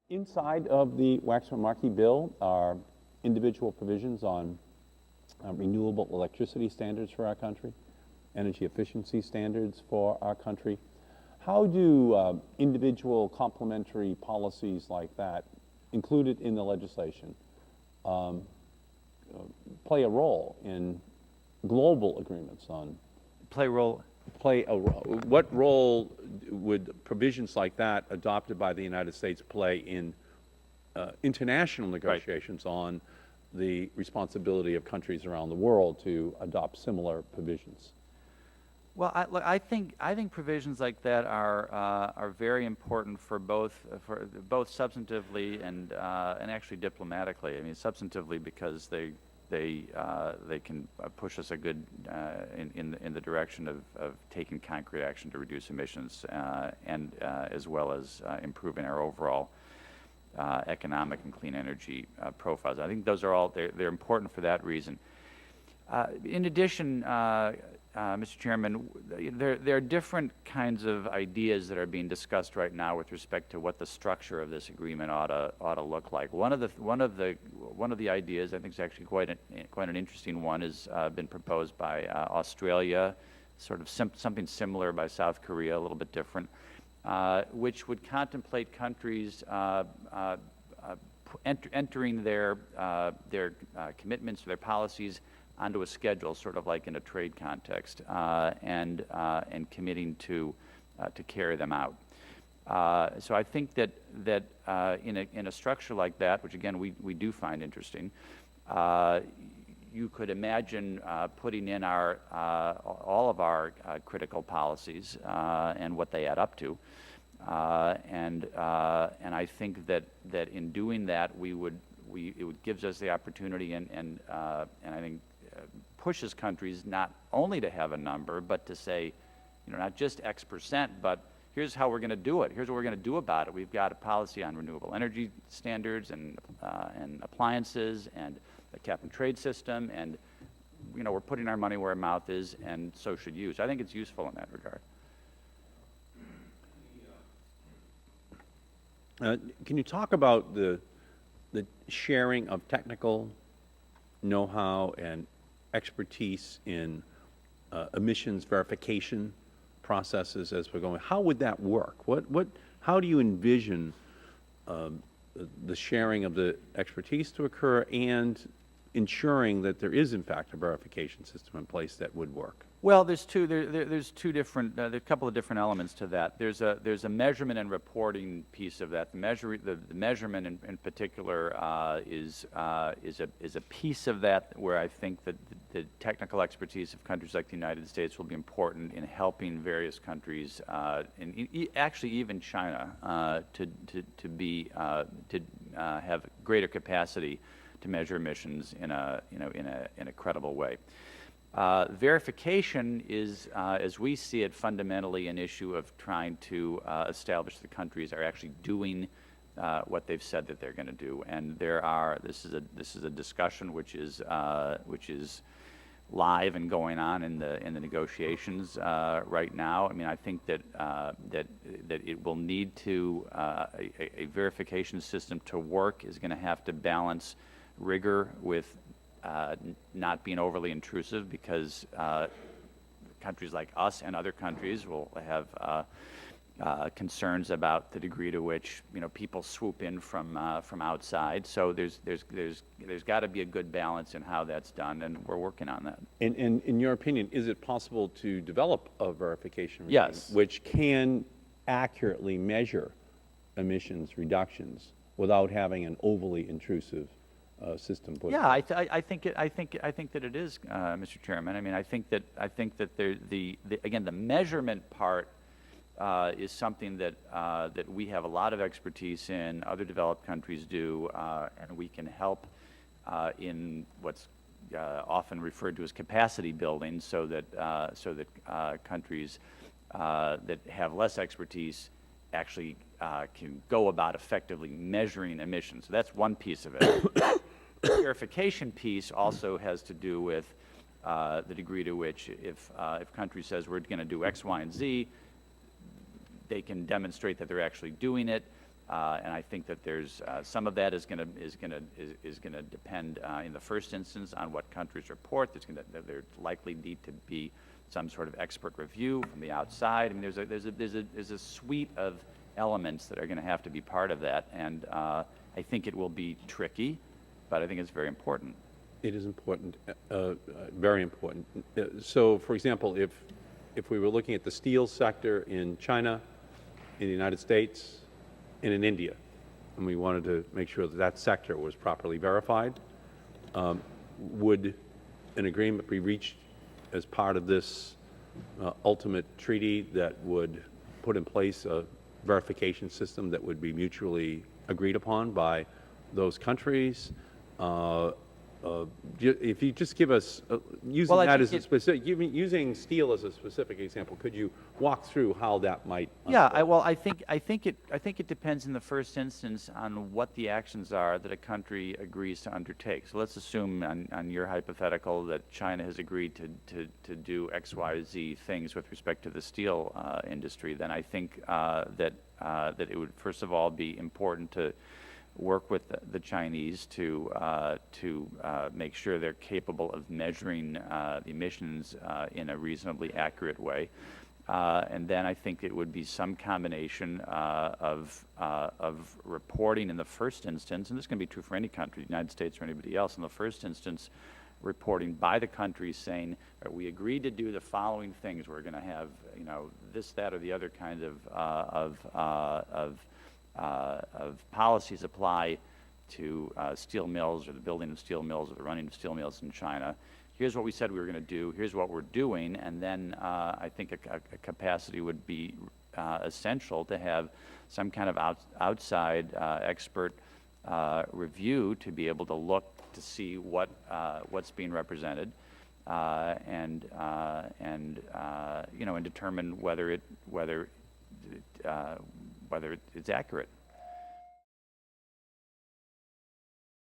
Inside of the Waxman-Markey bill are individual provisions on renewable electricity standards for our country, energy efficiency standards for our country. How do individual complementary policies like that, included in the legislation, play a role in global agreements on? What role would provisions like that adopted by the United States play in international negotiations on the responsibility of countries around the world to adopt similar provisions? Well, I think provisions like that are very important for both substantively and actually diplomatically. I mean, substantively because they can push us a good in the direction of taking concrete action to reduce emissions and as well as improving our overall economic and clean energy profiles. I think those are all they're important for that reason. In addition, Mr. Chairman, there are different kinds of ideas that are being discussed right now with respect to what the structure of this agreement ought to look like. One of the ideas, I think, is actually quite an interesting one, has been proposed by Australia, sort of something similar by South Korea, a little bit different, which would contemplate countries entering their commitments or their policies onto a schedule, sort of like in a trade context, and committing to carry them out. So I think that in a structure like that, which again we do find interesting, you could imagine putting in all of our critical policies and what they add up to, and I think that in doing that it gives us the opportunity and I think pushes countries not only to have a number, but to say, not just X percent, but here's how we're going to do it. Here's what we're going to do about it. We've got a policy on renewable energy standards and appliances and the cap and trade system, and we're putting our money where our mouth is, and so should you. So I think it's useful in that regard. Can you talk about the sharing of technical know-how and expertise in emissions verification processes as we're going? How would that work? How do you envision the sharing of the expertise to occur and ensuring that there is in fact a verification system in place that would work? Well, there's two different, there are a couple of different elements to that. There's a measurement and reporting piece of that. The measurement in particular is a piece of that where I think that the technical expertise of countries like the United States will be important in helping various countries, and actually even China, to have greater capacity to measure emissions in a credible way. Verification is, as we see it, fundamentally an issue of trying to establish the countries are actually doing what they've said that they're going to do. And this is a discussion which is live and going on in the negotiations right now. I mean, I think that it will need to a verification system to work is going to have to balance rigor with not being overly intrusive, because countries like us and other countries will have concerns about the degree to which people swoop in from outside. So there's got to be a good balance in how that's done, and we're working on that. And in your opinion, is it possible to develop a verification regime Yes. which can accurately measure emissions reductions without having an overly intrusive system put? Yeah, I think that it is, Mr. Chairman. I mean, I think that again, the measurement part is something that we have a lot of expertise in. Other developed countries do, and we can help in what's often referred to as capacity building, so that countries that have less expertise actually can go about effectively measuring emissions. So that's one piece of it. The verification piece also has to do with the degree to which, if country says we're going to do X, Y, and Z, they can demonstrate that they're actually doing it, And I think that there's some of that is going to depend in the first instance on what countries report. There likely need to be some sort of expert review from the outside. I mean, there's a suite of elements that are going to have to be part of that, and I think it will be tricky, but I think it's very important. It is important, very important. So, for example, if we were looking at the steel sector in China, in the United States, and in India, and we wanted to make sure that that sector was properly verified, would an agreement be reached as part of this ultimate treaty that would put in place a verification system that would be mutually agreed upon by those countries? If you just give us, using that as a specific, using steel as a specific example, could you walk through how that might unfold? Yeah, well, I think it depends in the first instance on what the actions are that a country agrees to undertake. So let's assume on your hypothetical that China has agreed to do X, Y, Z things with respect to the steel industry. Then I think that it would first of all be important to work with the Chinese to make sure they're capable of measuring the emissions in a reasonably accurate way. And then I think it would be some combination of reporting in the first instance, and this can be true for any country, the United States or anybody else. In the first instance, reporting by the country saying, we agreed to do the following things. We're going to have, this, that, or the other kind of policies apply to steel mills or the building of steel mills or the running of steel mills in China. Here's what we said we were going to do. Here's what we're doing. And then I think a capacity would be essential to have some kind of outside expert review to be able to look to see what's being represented and determine whether it's accurate.